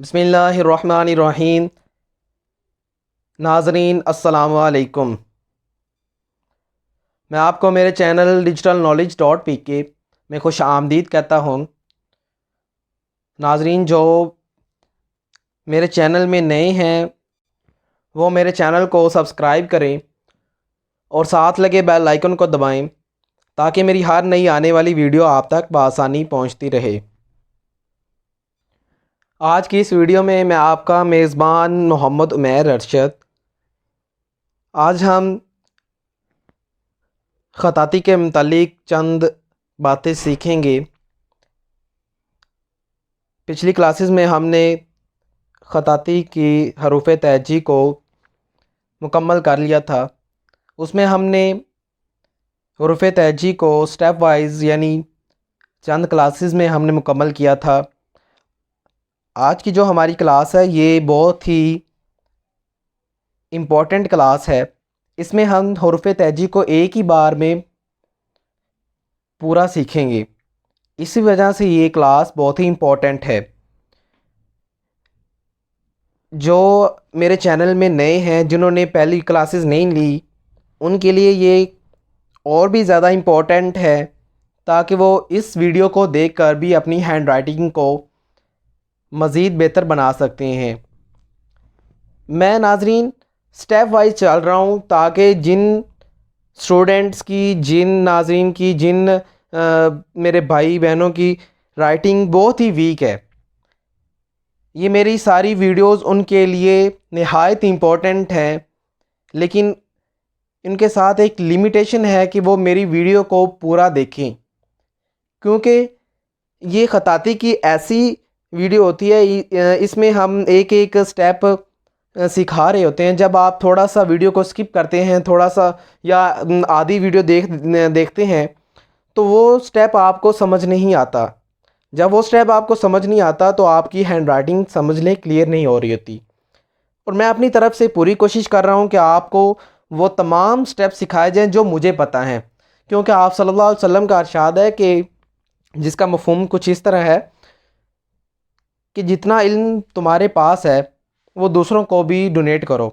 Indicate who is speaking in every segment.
Speaker 1: बिस्मिल्लाहिर्रहमानिर्रहीम। नाज़रीन अस्सलामु अलैकुम। मैं आपको मेरे चैनल डिजिटल नॉलेज .pk में खुश आमदीद कहता हूँ। नाज़रीन जो मेरे चैनल में नए हैं वो मेरे चैनल को सब्सक्राइब करें और साथ लगे बेल आइकन को दबाएं ताकि मेरी हर नई आने वाली वीडियो आप तक बआसानी पहुँचती रहे। आज की इस वीडियो में मैं आपका मेज़बान मोहम्मद उमैर अरशद। आज हम ख़ताती के मुतालिक चंद बातें सीखेंगे। पिछली क्लासेस में हमने ख़ताती की हरूफ तहजी को मुकम्मल कर लिया था। उसमें हमने हरूफ तहजी को स्टेप वाइज यानी चंद क्लासेस में हमने मुकम्मल किया था। आज की जो हमारी क्लास है ये बहुत ही इम्पोर्टेंट क्लास है। इसमें हम हरूफ तहजी को एक ही बार में पूरा सीखेंगे। इसी वजह से ये क्लास बहुत ही इम्पोर्टेंट है। जो मेरे चैनल में नए हैं, जिन्होंने पहली क्लासेस नहीं ली, उनके लिए ये और भी ज़्यादा इम्पोर्टेंट है ताकि वो इस वीडियो को देखकर भी अपनी हैंड राइटिंग को मज़ीद बेहतर बना सकते हैं। मैं नाज़रीन स्टेप वाइज चल रहा हूँ ताकि जिन स्टूडेंट्स की, जिन नाज़रीन की, जिन मेरे भाई बहनों की राइटिंग बहुत ही वीक है, ये मेरी सारी वीडियोस उनके लिए निहायत इम्पोर्टेंट हैं। लेकिन इनके साथ एक लिमिटेशन है कि वो मेरी वीडियो को पूरा देखें, क्योंकि ये ख़ताती की ऐसी वीडियो होती है, इसमें हम एक एक स्टेप सिखा रहे होते हैं। जब आप थोड़ा सा वीडियो को स्किप करते हैं, थोड़ा सा या आधी वीडियो देखते हैं तो वो स्टेप आपको समझ नहीं आता। जब वो स्टेप आपको समझ नहीं आता तो आपकी हैंड राइटिंग समझ लें क्लियर नहीं हो रही होती। और मैं अपनी तरफ से पूरी कोशिश कर रहा हूँ कि आपको वो तमाम स्टेप सिखाए जाएं जो मुझे पता हैं, क्योंकि आप सल्लल्लाहु अलैहि वसल्लम का इरशाद है कि जिसका मफ़हूम कुछ इस तरह है कि जितना इल्म तुम्हारे पास है वो दूसरों को भी डोनेट करो।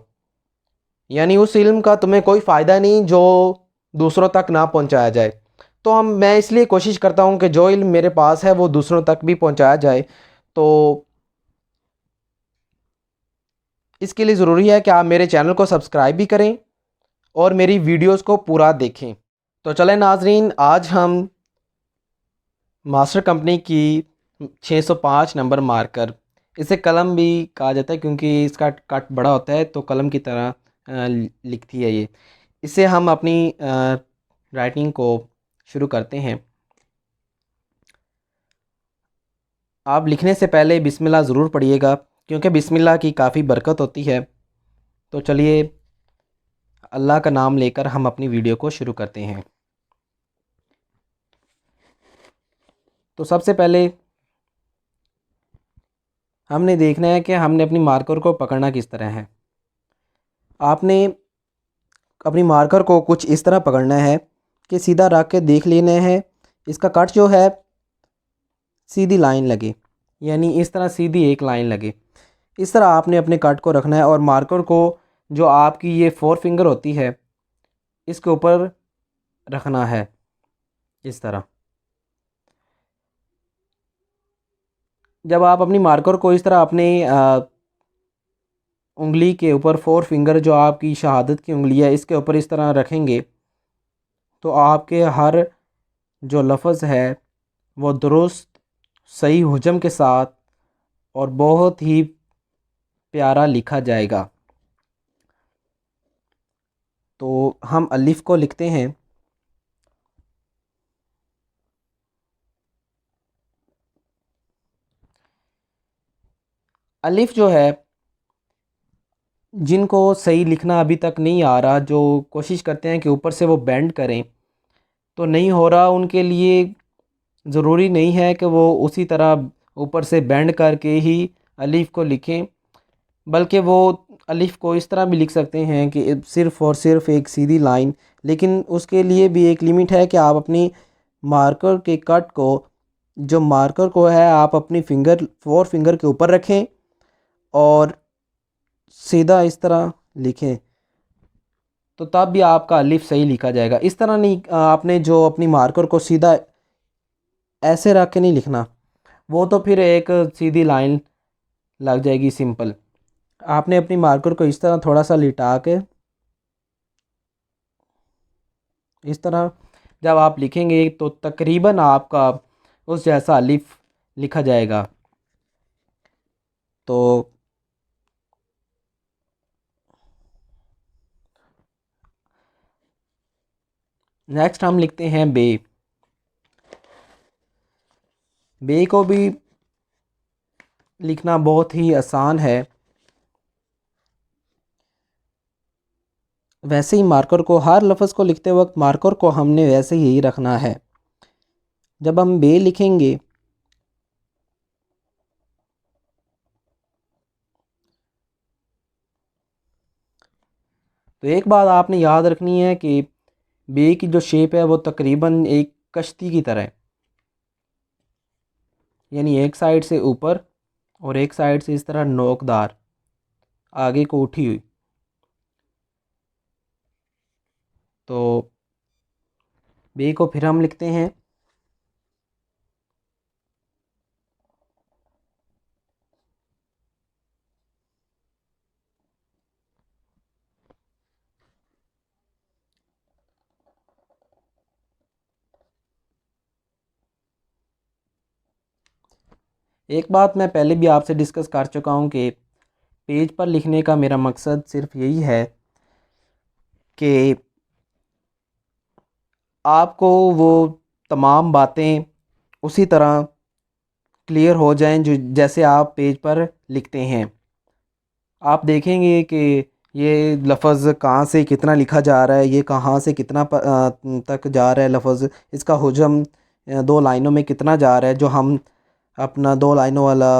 Speaker 1: यानी उस इल्म का तुम्हें कोई फ़ायदा नहीं जो दूसरों तक ना पहुँचाया जाए। तो मैं इसलिए कोशिश करता हूँ कि जो इल्म मेरे पास है वो दूसरों तक भी पहुँचाया जाए। तो इसके लिए ज़रूरी है कि आप मेरे चैनल को सब्सक्राइब भी करें और मेरी वीडियोस को पूरा देखें। तो चलें नाज़रीन, आज हम मास्टर कंपनी की 605 नंबर मार्कर, इसे कलम भी कहा जाता है क्योंकि इसका कट बड़ा होता है तो कलम की तरह लिखती है ये। इससे हम अपनी राइटिंग को शुरू करते हैं। आप लिखने से पहले बिस्मिल्लाह ज़रूर पढ़िएगा क्योंकि बिस्मिल्लाह की काफ़ी बरकत होती है। तो चलिए अल्लाह का नाम लेकर हम अपनी वीडियो को शुरू करते हैं। तो सबसे पहले हमने देखना है कि हमने अपनी मार्कर को पकड़ना किस तरह है। आपने अपनी मार्कर को कुछ इस तरह पकड़ना है कि सीधा रख के देख लेना है, इसका कट जो है सीधी लाइन लगे, यानी इस तरह सीधी एक लाइन लगे। इस तरह आपने अपने कट को रखना है और मार्कर को जो आपकी ये 4 फिंगर होती है इसके ऊपर रखना है इस तरह। जब आप अपनी मार्कर को इस तरह अपने उंगली के ऊपर 4 फिंगर जो आपकी शहादत की उंगली है इसके ऊपर इस तरह रखेंगे तो आपके हर जो लफ्ज़ है वो दुरुस्त सही हुजम के साथ और बहुत ही प्यारा लिखा जाएगा। तो हम अलिफ को लिखते हैं। अलिफ जो है, जिनको सही लिखना अभी तक नहीं आ रहा, जो कोशिश करते हैं कि ऊपर से वो बेंड करें तो नहीं हो रहा, उनके लिए ज़रूरी नहीं है कि वो उसी तरह ऊपर से बेंड करके ही अलिफ को लिखें, बल्कि वो अलिफ को इस तरह भी लिख सकते हैं कि सिर्फ़ और सिर्फ एक सीधी लाइन। लेकिन उसके लिए भी एक लिमिट है कि आप अपनी मार्कर के कट को, जो मार्कर को है, आप अपनी 4 फिंगर के ऊपर रखें और सीधा इस तरह लिखें तो तब भी आपका अलिफ सही लिखा जाएगा। इस तरह नहीं, आपने जो अपनी मार्कर को सीधा ऐसे रख के नहीं लिखना, वो तो फिर एक सीधी लाइन लग जाएगी सिंपल। आपने अपनी मार्कर को इस तरह थोड़ा सा लिटा के इस तरह जब आप लिखेंगे तो तकरीबन आपका उस जैसा अलिफ लिखा जाएगा। तो नेक्स्ट हम लिखते हैं बे। बे को भी लिखना बहुत ही आसान है। वैसे ही मार्कर को, हर लफ्ज़ को लिखते वक्त मार्कर को हमने वैसे ही रखना है। जब हम बे लिखेंगे तो एक बात आपने याद रखनी है कि बे की जो शेप है वो तकरीबन एक कश्ती की तरह है, यानी एक साइड से ऊपर और एक साइड से इस तरह नोकदार आगे को उठी हुई। तो बे को फिर हम लिखते हैं एक बात मैं पहले भी आपसे डिस्कस कर चुका हूँ कि पेज पर लिखने का मेरा मकसद सिर्फ यही है कि आपको वो तमाम बातें उसी तरह क्लियर हो जाएं जो जैसे आप पेज पर लिखते हैं। आप देखेंगे कि ये लफ्ज़ कहाँ से कितना लिखा जा रहा है, ये कहाँ से कितना तक जा रहा है लफ्ज़, इसका हुजम दो लाइनों में कितना जा रहा है। जो हम अपना दो लाइनों वाला,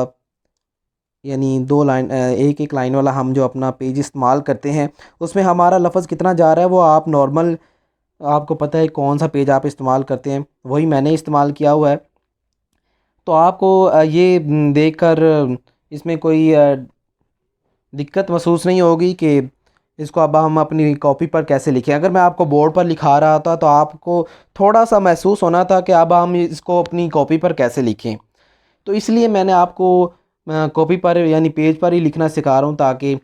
Speaker 1: यानी दो लाइन एक एक लाइन वाला हम जो अपना पेज इस्तेमाल करते हैं उसमें हमारा लफ्ज़ कितना जा रहा है वो आप नॉर्मल, आपको पता है कौन सा पेज आप इस्तेमाल करते हैं, वही मैंने इस्तेमाल किया हुआ है। तो आपको ये देखकर इसमें कोई दिक्कत महसूस नहीं होगी कि इसको अब हम अपनी कॉपी पर कैसे लिखें। अगर मैं आपको बोर्ड पर लिखा रहा था तो आपको थोड़ा सा महसूस होना था कि अब हम इसको अपनी कॉपी पर कैसे लिखें। तो इसलिए मैंने आपको कॉपी पर यानी पेज पर ही लिखना सिखा रहा हूँ ताकि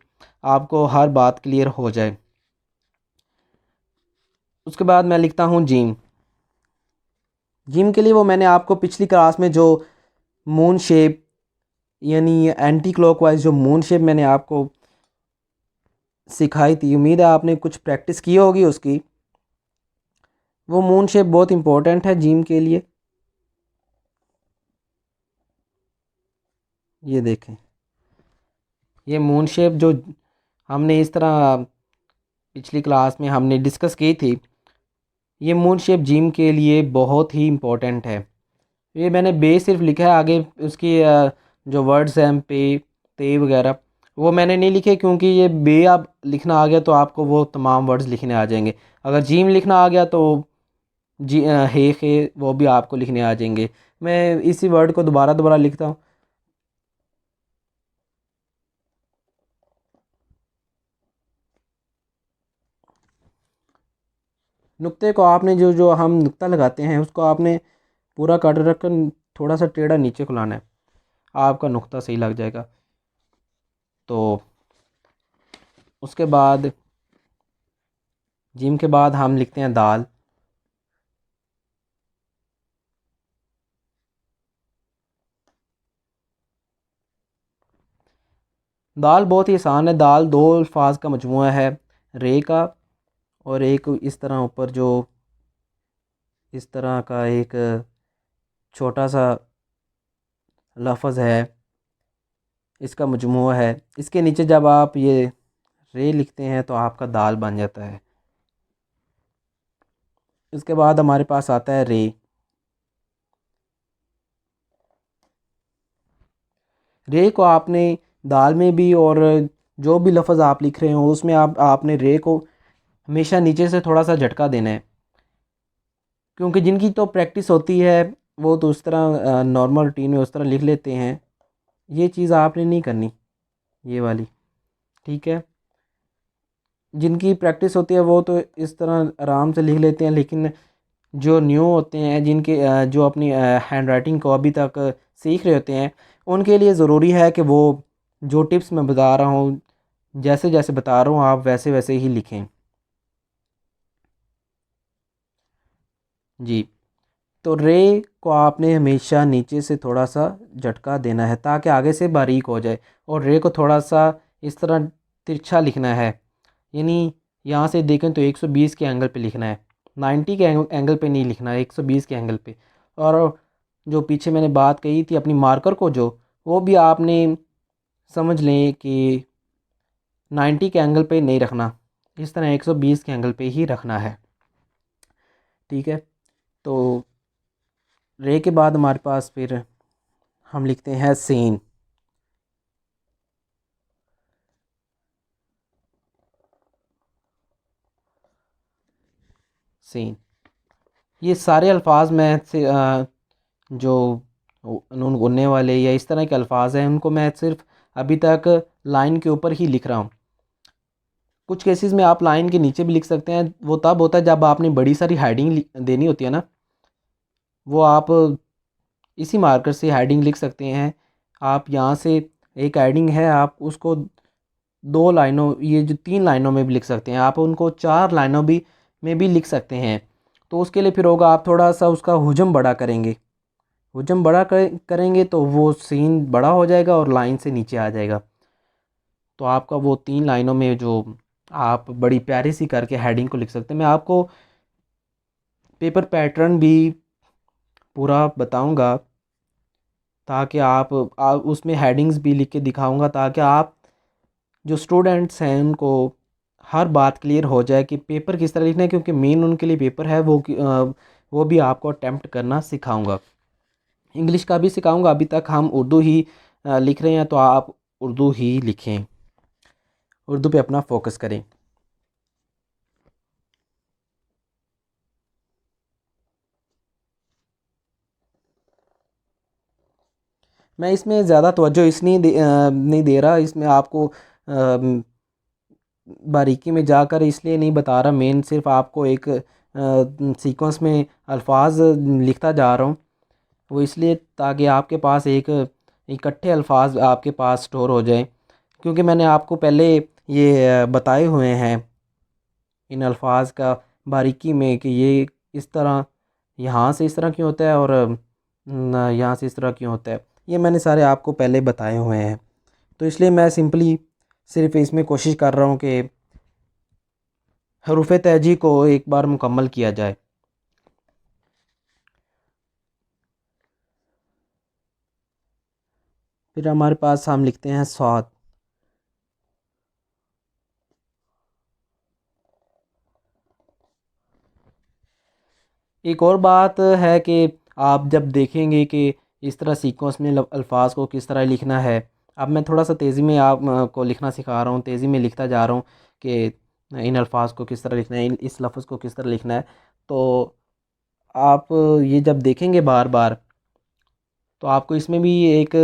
Speaker 1: आपको हर बात क्लियर हो जाए। उसके बाद मैं लिखता हूँ जीम। जीम के लिए वो मैंने आपको पिछली क्लास में जो मून शेप यानी एंटी क्लॉकवाइज जो मून शेप मैंने आपको सिखाई थी, उम्मीद है आपने कुछ प्रैक्टिस की होगी उसकी। वो मून शेप बहुत इंपॉर्टेंट है जिम के लिए। ये देखें, ये मून शेप जो हमने इस तरह पिछली क्लास में हमने डिस्कस की थी, ये मून शेप जिम के लिए बहुत ही इम्पोर्टेंट है। ये मैंने बे सिर्फ लिखा है, आगे उसकी जो वर्ड्स हैं पे ते वगैरह वो मैंने नहीं लिखे क्योंकि ये बे आप लिखना आ गया तो आपको वो तमाम वर्ड्स लिखने आ जाएंगे। अगर जिम लिखना आ गया तो जी हे खे वो भी आपको लिखने आ जाएंगे। मैं इसी वर्ड को दोबारा दोबारा लिखता हूँ। नुक्ते को आपने जो जो हम नुक्ता लगाते हैं उसको आपने पूरा काट रखकर थोड़ा सा टेढ़ा नीचे को लाना है, आपका नुक्ता सही लग जाएगा। तो उसके बाद जिम के बाद हम लिखते हैं दाल। दाल बहुत ही आसान है। दाल दो अल्फाज का मजमूआ है, रे का और एक इस तरह ऊपर जो इस तरह का एक छोटा सा लफ्ज़ है, इसका मजमूआ है। इसके नीचे जब आप ये रे लिखते हैं तो आपका दाल बन जाता है। इसके बाद हमारे पास आता है रे। रे को आपने दाल में भी और जो भी लफ्ज़ आप लिख रहे हो उसमें आपने रे को हमेशा नीचे से थोड़ा सा झटका देना है, क्योंकि जिनकी तो प्रैक्टिस होती है वो तो उस तरह नॉर्मल रूटीन में उस तरह लिख लेते हैं। ये चीज़ आपने नहीं करनी, ये वाली। ठीक है, जिनकी प्रैक्टिस होती है वो तो इस तरह आराम से लिख लेते हैं, लेकिन जो न्यू होते हैं, जिनके जो अपनी हैंड राइटिंग को अभी तक सीख रहे होते हैं, उनके लिए ज़रूरी है कि वो जो टिप्स मैं बता रहा हूँ, जैसे जैसे बता रहा हूँ, आप वैसे वैसे ही लिखें। जी। तो रे को आपने हमेशा नीचे से थोड़ा सा झटका देना है ताकि आगे से बारीक हो जाए, और रे को थोड़ा सा इस तरह तिरछा लिखना है, यानी यहाँ से देखें तो 120 के एंगल पे लिखना है, 90 के एंगल पे नहीं लिखना है, 120 के एंगल पे। और जो पीछे मैंने बात कही थी अपनी मार्कर को, जो वो भी आपने समझ लें कि 90 के एंगल पे नहीं रखना, इस तरह 120 के एंगल पे ही रखना है। ठीक है, तो रे के बाद हमारे पास फिर हम लिखते हैं सीन। सीन, ये सारे अल्फाज मैं से जो नून गुनने वाले या इस तरह के अल्फाज हैं, उनको मैं सिर्फ अभी तक लाइन के ऊपर ही लिख रहा हूँ। कुछ केसेस में आप लाइन के नीचे भी लिख सकते हैं, वो तब होता है जब आपने बड़ी सारी हेडिंग देनी होती है ना, वो आप इसी मार्कर से हेडिंग लिख सकते हैं। आप यहाँ से एक हेडिंग है, आप उसको 2 लाइनों, ये जो 3 लाइनों में भी लिख सकते हैं, आप उनको 4 लाइनों भी में भी लिख सकते हैं। तो उसके लिए फिर होगा, आप थोड़ा सा उसका हुजम बड़ा करेंगे, हुजम बड़ा करेंगे तो वो सीन बड़ा हो जाएगा और लाइन से नीचे आ जाएगा। तो आपका वो 3 लाइनों में जो आप बड़ी प्यारी सी करके हेडिंग को लिख सकते हैं। मैं आपको पेपर पैटर्न भी पूरा बताऊंगा, ताकि आप उसमें हेडिंग्स भी लिख के दिखाऊंगा, ताकि आप जो स्टूडेंट्स हैं उनको हर बात क्लियर हो जाए कि पेपर किस तरह लिखना है, क्योंकि मेन उनके लिए पेपर है वो भी आपको अटेम्प्ट करना सिखाऊंगा। इंग्लिश का भी सिखाऊंगा, अभी तक हम उर्दू ही लिख रहे हैं, तो आप उर्दू ही लिखें, उर्दू पे अपना फोकस करें। मैं इसमें ज़्यादा तवज्जो इसलिए नहीं दे रहा, इसमें आपको बारीकी में जाकर इसलिए नहीं बता रहा, मेन सिर्फ आपको एक सीक्वेंस में अल्फाज लिखता जा रहा हूँ, वो इसलिए ताकि आपके पास एक इकट्ठे अल्फाज आपके पास स्टोर हो जाए, क्योंकि मैंने आपको पहले ये बताए हुए हैं इन अल्फाज का बारीकी में कि ये इस तरह यहाँ से इस तरह क्यों होता है और यहाँ से इस तरह क्यों होता है, ये मैंने सारे आपको पहले बताए हुए हैं। तो इसलिए मैं सिंपली सिर्फ इसमें कोशिश कर रहा हूँ कि हरूफ तहजी को एक बार मुकम्मल किया जाए। फिर हमारे पास हम लिखते हैं स्वाद। एक और बात है कि आप जब देखेंगे कि इस तरह सीक्वेंस में अल्फाज को किस तरह लिखना है, अब मैं थोड़ा सा तेज़ी में आप को लिखना सिखा रहा हूँ, तेज़ी में लिखता जा रहा हूँ कि इन अल्फाज को किस तरह लिखना है, इस लफ्ज़ को किस तरह लिखना है। तो आप ये जब देखेंगे बार बार, तो आपको इसमें भी एक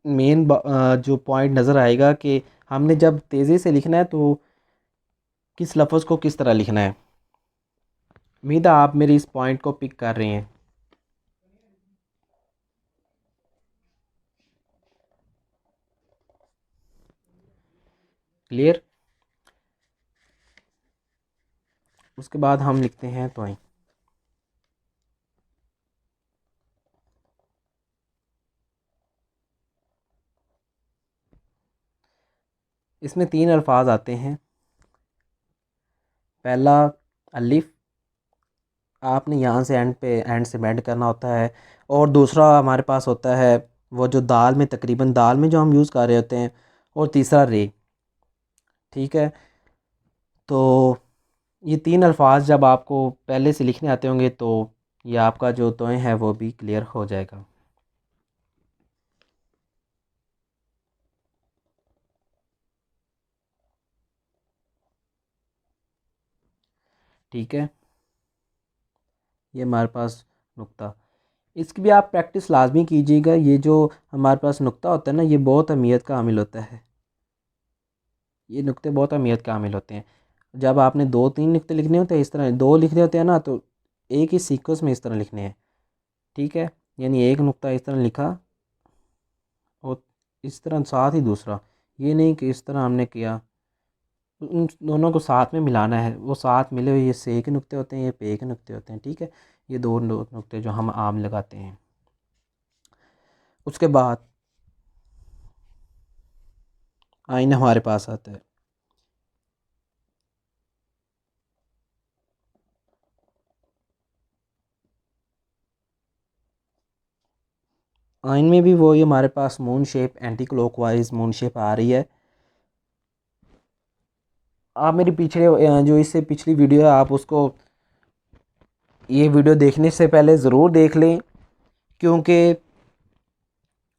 Speaker 1: मेन जो पॉइंट नज़र आएगा कि हमने जब तेज़ी से लिखना है तो किस लफ्ज़ को किस तरह लिखना है। उम्मीद है आप मेरी इस पॉइंट को पिक कर रहे हैं। क्लियर। उसके बाद हम लिखते हैं तोई। इसमें 3 अल्फाज आते हैं। पहला अलिफ, आपने यहाँ से एंड से बैंड करना होता है। और दूसरा हमारे पास होता है वो जो दाल में, तकरीबन दाल में जो हम यूज़ कर रहे होते हैं। और तीसरा रे। ठीक है, तो ये 3 अल्फाज जब आपको पहले से लिखने आते होंगे तो ये आपका जो तोय है वो भी क्लियर हो जाएगा। ठीक है, ये हमारे पास नुक्ता, इसकी भी आप प्रैक्टिस लाजमी कीजिएगा। ये जो हमारे पास नुक्ता होता है ना, ये बहुत अहमियत का हामिल होता है।
Speaker 2: ये नुक्ते बहुत अहमियत के हामिल होते हैं। जब आपने 2-3 नुक्ते लिखने होते हैं इस तरह, 2 लिखने होते हैं ना, तो एक ही सीक्वेंस में इस तरह लिखने हैं, ठीक है। यानी एक नुक्ता इस तरह लिखा और इस तरह साथ ही दूसरा, ये नहीं कि इस तरह हमने किया। उन दोनों को साथ में मिलाना है, वो साथ मिले हुए ये से के नुक्ते होते हैं, ये पे के नुक्ते होते हैं, ठीक है। ये दो नुक्ते जो हम आम लगाते हैं। उसके बाद आइन हमारे पास आता है। आइन में भी वही हमारे पास moon shape, anti clockwise moon shape आ रही है। आप मेरी पिछले जो इससे पिछली वीडियो है आप उसको, ये वीडियो देखने से पहले ज़रूर देख लें, क्योंकि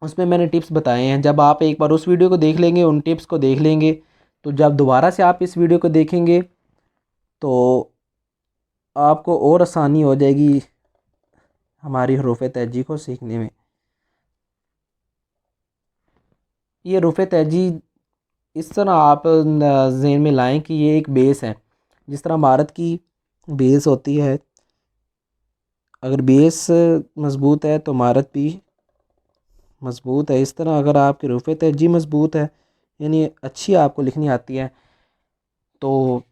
Speaker 2: उसमें मैंने टिप्स बताए हैं। जब आप एक बार उस वीडियो को देख लेंगे, उन टिप्स को देख लेंगे, तो जब दोबारा से आप इस वीडियो को देखेंगे तो आपको और आसानी हो जाएगी हमारी हरूफ तहजी को सीखने में। ये हरूफ तहजी इस तरह आप ज़हन में लाएं कि ये एक बेस है। जिस तरह भारत की बेस होती है, अगर बेस मज़बूत है तो इमारत भी मज़बूत है। इस तरह अगर आपकी हरूफ तहजी मज़बूत है, यानी अच्छी आपको लिखनी आती है, तो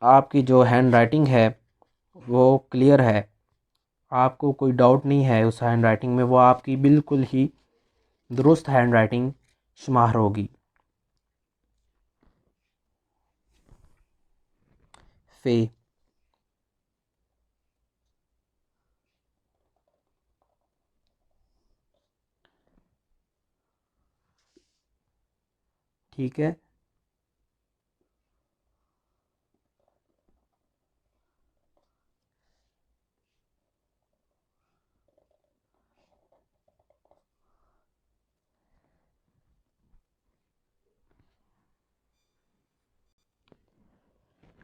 Speaker 2: आपकी जो हैंड राइटिंग है वो क्लियर है, आपको कोई डाउट नहीं है उस हैंड राइटिंग में, वो आपकी बिल्कुल ही दुरुस्त हैंड राइटिंग शुमार होगी। फे, ठीक है।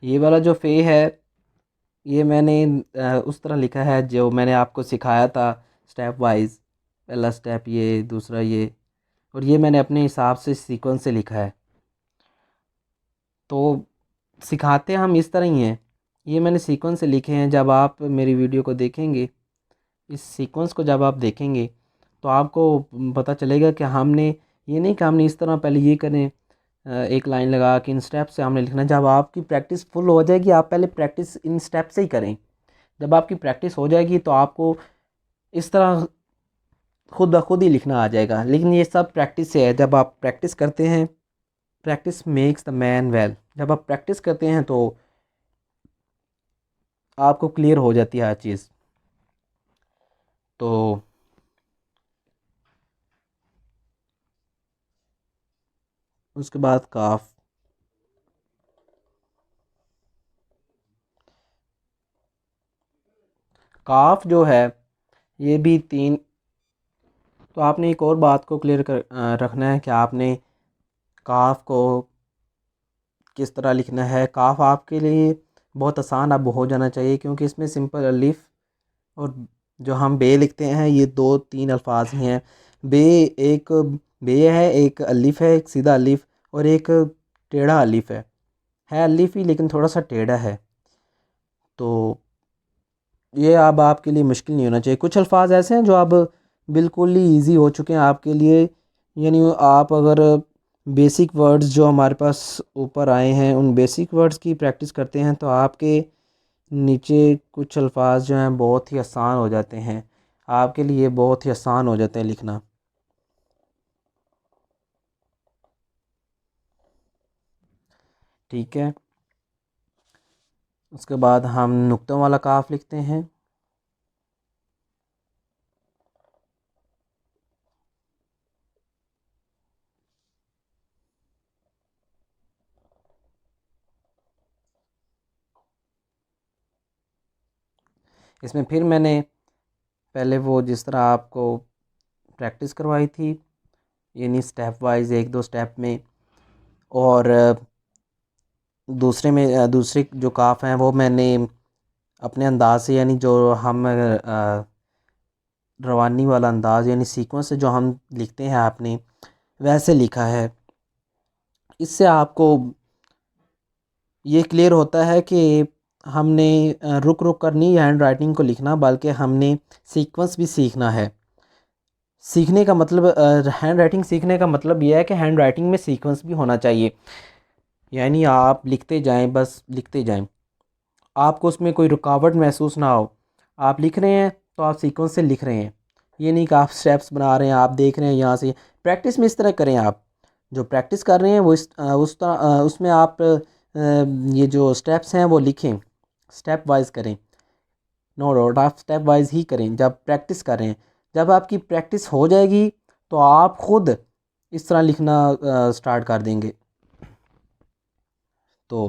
Speaker 2: ये वाला जो फे है, ये मैंने उस तरह लिखा है जो मैंने आपको सिखाया था स्टेप वाइज। पहला स्टेप ये, दूसरा ये, और ये मैंने अपने हिसाब से सीक्वेंस से लिखा है। तो सिखाते हम इस तरह ही हैं, ये मैंने सीक्वेंस से लिखे हैं। जब आप मेरी वीडियो को देखेंगे, इस सीक्वेंस को जब आप देखेंगे तो आपको पता चलेगा कि हमने ये नहीं कि हमने इस तरह पहले ये करें, एक लाइन लगा कि इन स्टेप से हमने लिखना। जब आपकी प्रैक्टिस फुल हो जाएगी, आप पहले प्रैक्टिस इन स्टेप से ही करें। जब आपकी प्रैक्टिस हो जाएगी तो आपको इस तरह खुद ब खुद ही लिखना आ जाएगा। लेकिन ये सब प्रैक्टिस से है। जब आप प्रैक्टिस करते हैं, practice makes the man well, जब आप प्रैक्टिस करते हैं तो आपको क्लियर हो जाती है हर चीज़। तो उसके बाद काफ, काफ जो है ये भी 3। तो आपने एक और बात को क्लियर कर रखना है कि आपने काफ को किस तरह लिखना है। काफ आपके लिए बहुत आसान अब हो जाना चाहिए, क्योंकि इसमें सिंपल अलिफ और जो हम बे लिखते हैं ये 2-3 अल्फाज ही हैं। बे, एक बे है, एक अलिफ है, एक सीधा अलिफ, और एक टेढ़ा अलिफ है अलिफ ही लेकिन थोड़ा सा टेढ़ा है। तो ये अब आपके लिए मुश्किल नहीं होना चाहिए। कुछ अल्फाज ऐसे हैं जो अब बिल्कुल ही ईजी हो चुके हैं आपके लिए। यानी आप अगर बेसिक वर्ड्स जो हमारे पास ऊपर आए हैं उन बेसिक वर्ड्स की प्रैक्टिस करते हैं तो आपके नीचे कुछ अल्फाज जो हैं बहुत ही आसान हो जाते हैं, आपके लिए बहुत ही आसान हो जाते हैं लिखना। ठीक है। उसके बाद हम नुक्तों वाला काफ लिखते हैं। इसमें फिर मैंने पहले वो जिस तरह आपको प्रैक्टिस करवाई थी, यानी स्टेप वाइज 1-2 स्टेप में, और दूसरे में दूसरे जो काफ हैं वो मैंने अपने अंदाज से, यानी जो हम रवानी वाला अंदाज़ यानी सीक्वेंस से जो हम लिखते हैं आपने वैसे लिखा है। इससे आपको ये क्लियर होता है कि हमने रुक रुक कर नहीं हैंड राइटिंग को लिखना, बल्कि हमने सीक्वेंस भी सीखना है। सीखने का मतलब हैंड राइटिंग सीखने का मतलब यह है कि हैंड राइटिंग में सीक्वेंस भी होना चाहिए। यानी आप लिखते जाएं, बस लिखते जाएं, आपको उसमें कोई रुकावट महसूस ना हो। आप लिख रहे हैं तो आप सीक्वेंस से लिख रहे हैं, ये नहीं कि आप स्टेप्स बना रहे हैं, आप देख रहे हैं यहाँ से। प्रैक्टिस में इस तरह करें, आप जो प्रैक्टिस कर रहे हैं वो उस तरह उसमें आप ये जो स्टेप्स हैं वो लिखें, स्टेप वाइज करें। नो डाउट आप स्टेप वाइज ही करें जब प्रैक्टिस कर रहे हैं। जब आपकी प्रैक्टिस हो जाएगी तो आप खुद इस तरह लिखना स्टार्ट कर देंगे। तो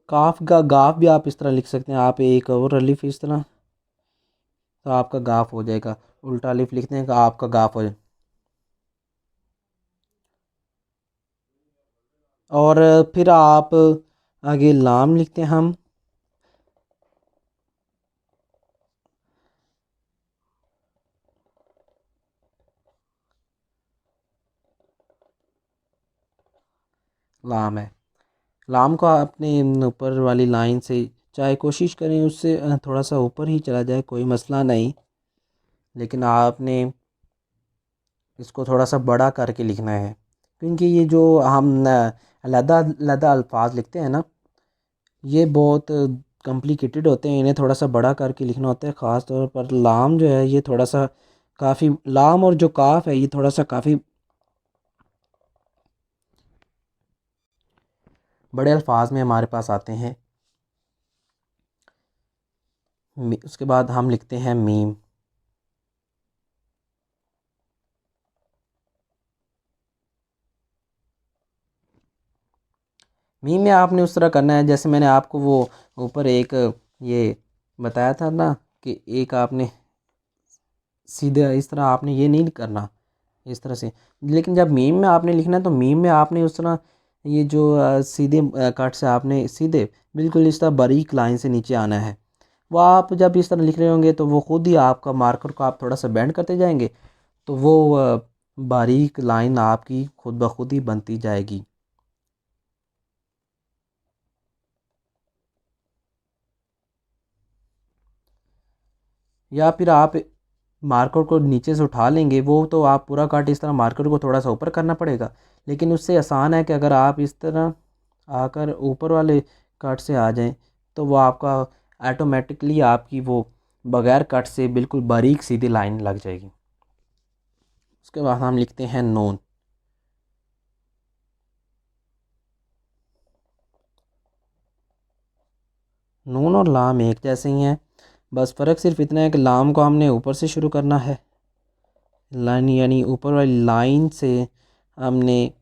Speaker 2: काफ का गाफ भी आप इस तरह लिख सकते हैं, आप एक और अलिफ इस तरह, तो आपका गाफ हो जाएगा। उल्टा अलिफ लिखते हैं, आपका गाफ हो जाए। और फिर आप आगे लाम लिखते हैं हम। लाम है, लाम को आपने ऊपर वाली लाइन से, चाहे कोशिश करें उससे थोड़ा सा ऊपर ही चला जाए, कोई मसला नहीं, लेकिन आपने इसको थोड़ा सा बड़ा करके लिखना है। क्योंकि ये जो हम अलहदा अलहदा अल्फाज लिखते हैं ना, ये बहुत कॉम्प्लिकेटेड होते हैं, इन्हें थोड़ा सा बड़ा करके लिखना होता है। ख़ास तौर पर लाम जो है ये थोड़ा सा काफ़ी, लाम और जो काफ है ये थोड़ा सा काफ़ी बड़े अल्फाज में हमारे पास आते हैं। उसके बाद हम लिखते हैं मीम। मीम में आपने उस तरह करना है जैसे मैंने आपको वो ऊपर एक ये बताया था ना, कि एक आपने सीधे इस तरह आपने ये नहीं करना इस तरह से। लेकिन जब मीम में आपने लिखना है तो मीम में आपने उस तरह ये जो सीधे कट से आपने सीधे बिल्कुल इस तरह बारीक लाइन से नीचे आना है। वो आप जब इस तरह लिख रहे होंगे तो वो खुद ही आपका मार्कर को आप थोड़ा सा बेंड करते जाएंगे, तो वो बारीक लाइन आपकी खुद ब खुद ही बनती जाएगी। या फिर आप मार्कर को नीचे से उठा लेंगे, वो तो आप पूरा काट इस तरह मार्कर को थोड़ा सा ऊपर करना पड़ेगा। लेकिन उससे आसान है कि अगर आप इस तरह आकर ऊपर वाले कट से आ जाएं, तो वो आपका ऑटोमेटिकली आपकी वो बगैर कट से बिल्कुल बारीक सीधी लाइन लग जाएगी। उसके बाद हम लिखते हैं नून। नून और लाम एक जैसे ही हैं, बस फ़र्क सिर्फ इतना है कि लाम को हमने ऊपर से शुरू करना है, लाइन यानी ऊपर वाली लाइन से हमने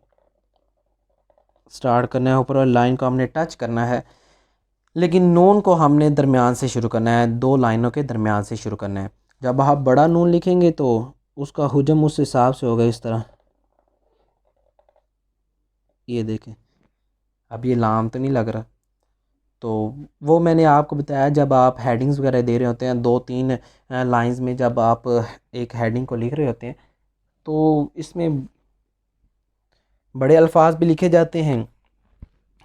Speaker 2: स्टार्ट करना है, ऊपर वाली लाइन को हमने टच करना है। लेकिन नून को हमने दरमियान से शुरू करना है, दो लाइनों के दरमियान से शुरू करना है। जब आप बड़ा नून लिखेंगे तो उसका हुजम उस हिसाब से होगा इस तरह, ये देखें। अब ये लाम तो नहीं लग रहा, तो वो मैंने आपको बताया जब आप हेडिंग्स वगैरह दे रहे होते हैं, दो तीन लाइंस में जब आप एक हेडिंग को लिख रहे होते हैं, तो इसमें बड़े अल्फाज भी लिखे जाते हैं।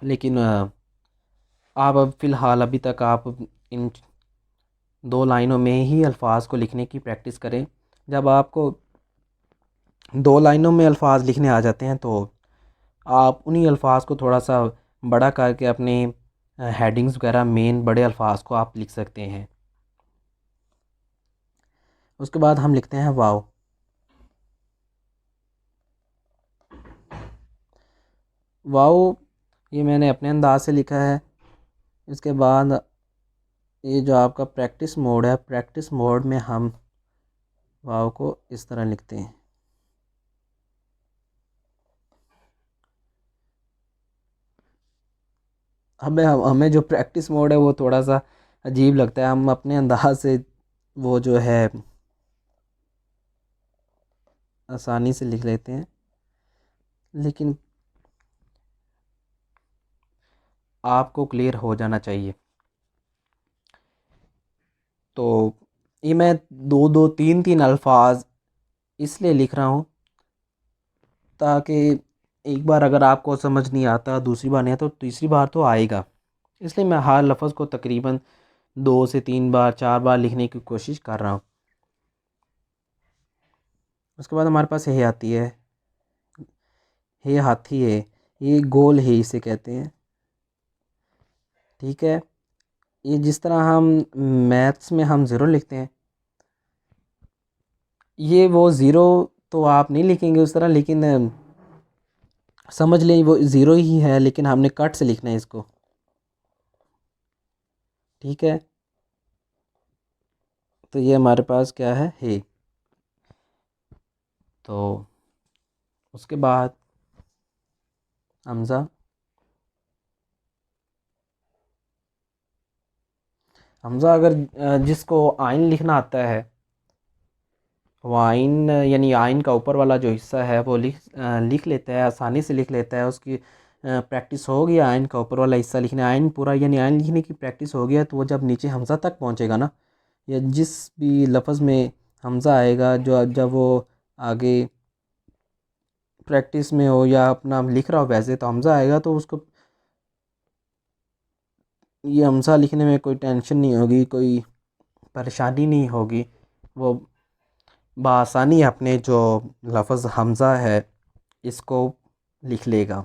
Speaker 2: लेकिन आप अब फ़िलहाल अभी तक आप इन दो लाइनों में ही अल्फाज को लिखने की प्रैक्टिस करें। जब आपको दो लाइनों में अल्फाज लिखने आ जाते हैं तो आप उन्हीं अल्फाज को थोड़ा सा बड़ा करके अपने हेडिंग्स वगैरह मेन बड़े अल्फाज को आप लिख सकते हैं। उसके बाद हम लिखते हैं वाव। वाव ये मैंने अपने अंदाज से लिखा है। इसके बाद ये जो आपका प्रैक्टिस मोड है, प्रैक्टिस मोड में हम वाव को इस तरह लिखते हैं। हमें जो प्रैक्टिस मोड है वो थोड़ा सा अजीब लगता है, हम अपने अंदाज से वो जो है आसानी से लिख लेते हैं। लेकिन आपको क्लियर हो जाना चाहिए। तो ये मैं दो दो तीन तीन अल्फाज इसलिए लिख रहा हूँ ताकि एक बार अगर आपको समझ नहीं आता, दूसरी बार नहीं आता, तो तीसरी बार तो आएगा। इसलिए मैं हर लफ्ज़ को तकरीबन 2 से 3 बार 4 बार लिखने की कोशिश कर रहा हूँ। उसके बाद हमारे पास हे आती है। हे हाथी है, ये गोल है इसे कहते हैं। ठीक है, ये जिस तरह हम मैथ्स में हम ज़ीरो लिखते हैं, ये वो ज़ीरो तो आप नहीं लिखेंगे उस तरह, लेकिन समझ लें वो ज़ीरो ही है, लेकिन हमने कट से लिखना है इसको। ठीक है, तो ये हमारे पास क्या है। तो उसके बाद हमज़ा। हमज़ा अगर जिसको आइन लिखना आता है, वो आइन यानी आइन का ऊपर वाला जो हिस्सा है वो लिख लेता है, आसानी से लिख लेता है। उसकी प्रैक्टिस हो गया आइन का ऊपर वाला हिस्सा लिखना, आइन पूरा यानी आइन लिखने की प्रैक्टिस हो गया, तो वो जब नीचे हमज़ा तक पहुंचेगा ना, या जिस भी लफ्ज़ में हमज़ा आएगा, जो जब वो आगे प्रैक्टिस में हो या अपना लिख रहा हो वैसे, तो हमज़ा आएगा तो उसको ये हमज़ा लिखने में कोई टेंशन नहीं होगी, कोई परेशानी नहीं होगी। वो बआसानी अपने जो लफ्ज़ हमज़ा है इसको लिख लेगा।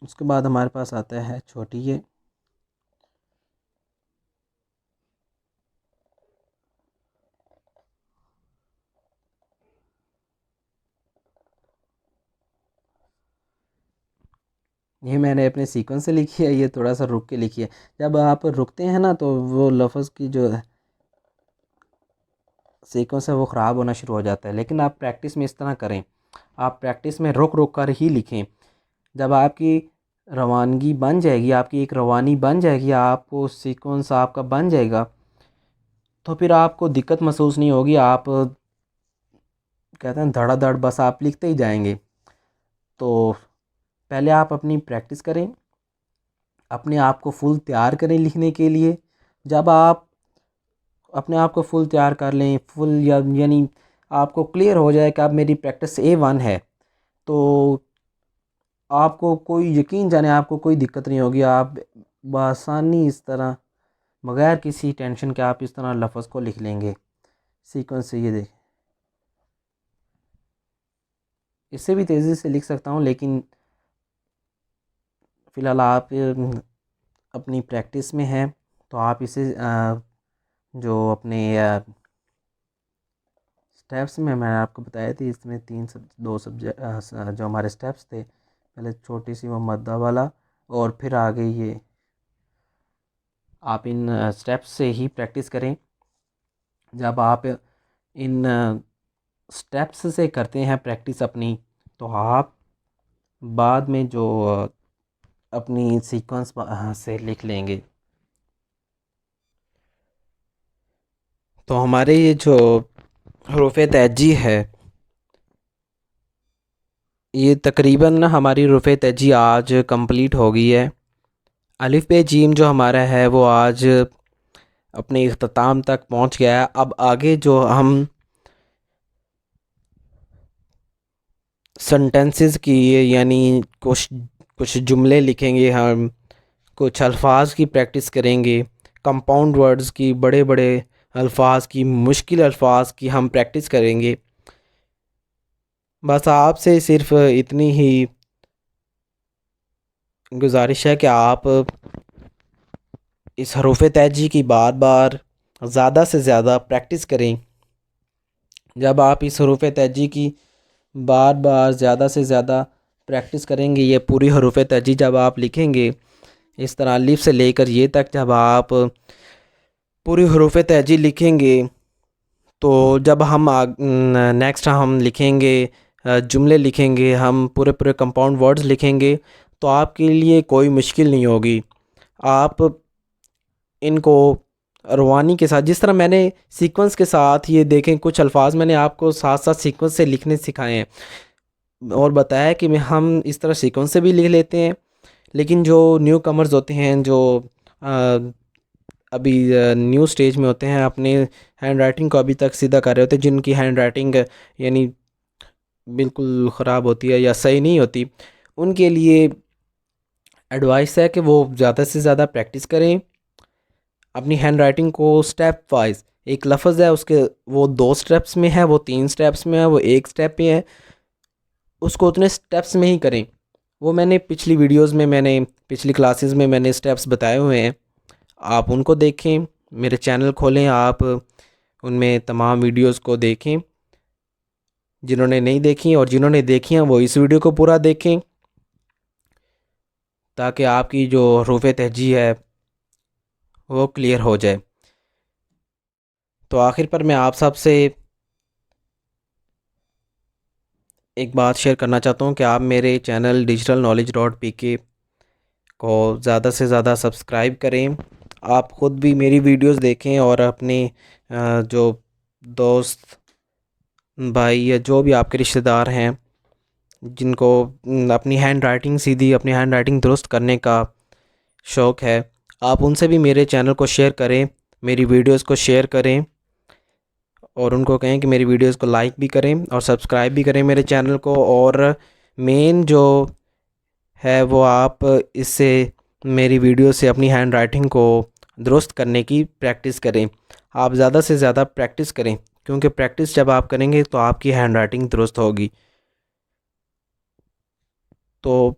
Speaker 2: उसके बाद हमारे पास आता है छोटी ये। ये मैंने अपने सीक्वेंस से लिखी है, ये थोड़ा सा रुक के लिखी है। जब आप रुकते हैं ना, तो वो लफ्ज़ की जो सीक्वेंस है वो ख़राब होना शुरू हो जाता है। लेकिन आप प्रैक्टिस में इस तरह करें, आप प्रैक्टिस में रुक रुक कर ही लिखें। जब आपकी रवानगी बन जाएगी, आपकी एक रवानी बन जाएगी, आपको सीक्वेंस आपका बन जाएगा, तो फिर आपको दिक्कत महसूस नहीं होगी। आप कहते हैं धड़ाधड़ बस आप लिखते ही जाएंगे। तो पहले आप अपनी प्रैक्टिस करें, अपने आप को फुल तैयार करें लिखने के लिए। जब आप अपने आप को फुल तैयार कर लें, फुल यानी आपको क्लियर हो जाए कि अब मेरी प्रैक्टिस A1 है, तो आपको कोई यकीन जाने आपको कोई दिक्कत नहीं होगी। आप बआसानी इस तरह बग़ैर किसी टेंशन के आप इस तरह लफ्ज़ को लिख लेंगे सीक्वेंस से। ये देख, इससे भी तेज़ी से लिख सकता हूँ, लेकिन फ़िलहाल आप अपनी प्रैक्टिस में हैं, तो आप इसे जो अपने स्टेप्स में मैंने आपको बताए थे, इसमें 2 सब्जेक्ट जो हमारे स्टेप्स थे, पहले छोटी सी वो मद्दा वाला, और फिर आगे ये आप इन स्टेप्स से ही प्रैक्टिस करें। जब आप इन स्टेप्स से करते हैं प्रैक्टिस अपनी, तो आप बाद में जो अपनी सीक्वेंस से लिख लेंगे। तो हमारे ये जो हरूफ तहजी है, ये तकरीबन ना हमारी हरूफ तहजी आज कंप्लीट हो गई है। अलिफ बे जीम जो हमारा है वो आज अपने इख्तिताम तक पहुंच गया है। अब आगे जो हम सेंटेंसेस की यानी कुछ कुछ जुमले लिखेंगे, हम कुछ अल्फाज की प्रैक्टिस करेंगे, कंपाउंड वर्ड्स की, बड़े बड़े अल्फाज की, मुश्किल अल्फाज की हम प्रैक्टिस करेंगे। बस आपसे सिर्फ इतनी ही गुजारिश है कि आप इस हरूफ तहजी की बार बार ज़्यादा से ज़्यादा प्रैक्टिस करें। जब आप इस हरूफ तहजी की बार बार ज़्यादा से ज़्यादा प्रैक्टिस करेंगे, ये पूरी हरूफ तहजी जब आप लिखेंगे, इस तरह अलिफ से लेकर ये तक जब आप पूरी हरूफ तहजी लिखेंगे, तो जब हम नेक्स्ट हम लिखेंगे, जुमले लिखेंगे, हम पूरे पूरे कंपाउंड वर्ड्स लिखेंगे, तो आपके लिए कोई मुश्किल नहीं होगी। आप इनको रवानी के साथ, जिस तरह मैंने सीक्वेंस के साथ ये देखें, कुछ अल्फाज मैंने आपको साथ साथ सीक्वेंस से लिखने सिखाए हैं और बताया कि हम इस तरह सीक्वेंस से भी लिख लेते हैं। लेकिन जो न्यू कमर्स होते हैं, जो अभी न्यू स्टेज में होते हैं, अपने हैंड राइटिंग को अभी तक सीधा कर रहे होते हैं, जिनकी हैंड राइटिंग यानी बिल्कुल ख़राब होती है या सही नहीं होती, उनके लिए एडवाइस है कि वो ज़्यादा से ज़्यादा प्रैक्टिस करें अपनी हैंड राइटिंग को स्टेप वाइज। एक लफ्ज़ है उसके, वो 2 स्टेप्स में है, वो 3 स्टेप्स में है, वो 1 स्टेप में है, उसको उतने स्टेप्स में ही करें। वो मैंने पिछली वीडियोस में, मैंने पिछली क्लासेस में मैंने स्टेप्स बताए हुए हैं, आप उनको देखें। मेरे चैनल खोलें, आप उनमें तमाम वीडियोस को देखें, जिन्होंने नहीं देखी और जिन्होंने देखी हैं वो इस वीडियो को पूरा देखें, ताकि आपकी जो हरूफ तहजी है वो क्लियर हो जाए। तो आखिर पर मैं आप सब से एक बात शेयर करना चाहता हूँ कि आप मेरे चैनल digitalknowledge.pk को ज़्यादा से ज़्यादा सब्सक्राइब करें। आप ख़ुद भी मेरी वीडियोस देखें और अपने जो दोस्त भाई या जो भी आपके रिश्तेदार हैं जिनको अपनी हैंड राइटिंग सीधी, अपनी हैंड राइटिंग दुरुस्त करने का शौक़ है, आप उनसे भी मेरे चैनल को शेयर करें, मेरी वीडियोस को शेयर करें और उनको कहें कि मेरी वीडियोस को लाइक भी करें और सब्सक्राइब भी करें मेरे चैनल को। और मेन जो है वो आप इससे, मेरी वीडियो से अपनी हैंड राइटिंग को दुरुस्त करने की प्रैक्टिस करें। आप ज़्यादा से ज़्यादा प्रैक्टिस करें, क्योंकि प्रैक्टिस जब आप करेंगे तो आपकी हैंड राइटिंग दुरुस्त होगी। तो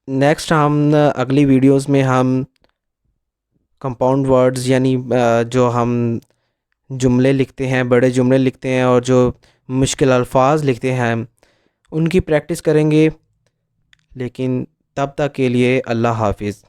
Speaker 2: नेक्स्ट हम अगली वीडियोस में हम कंपाउंड वर्ड्स यानी जो हम जुमले लिखते हैं, बड़े जुमले लिखते हैं और जो मुश्किल अल्फाज लिखते हैं, उनकी प्रैक्टिस करेंगे। लेकिन तब तक के लिए अल्लाह हाफिज़।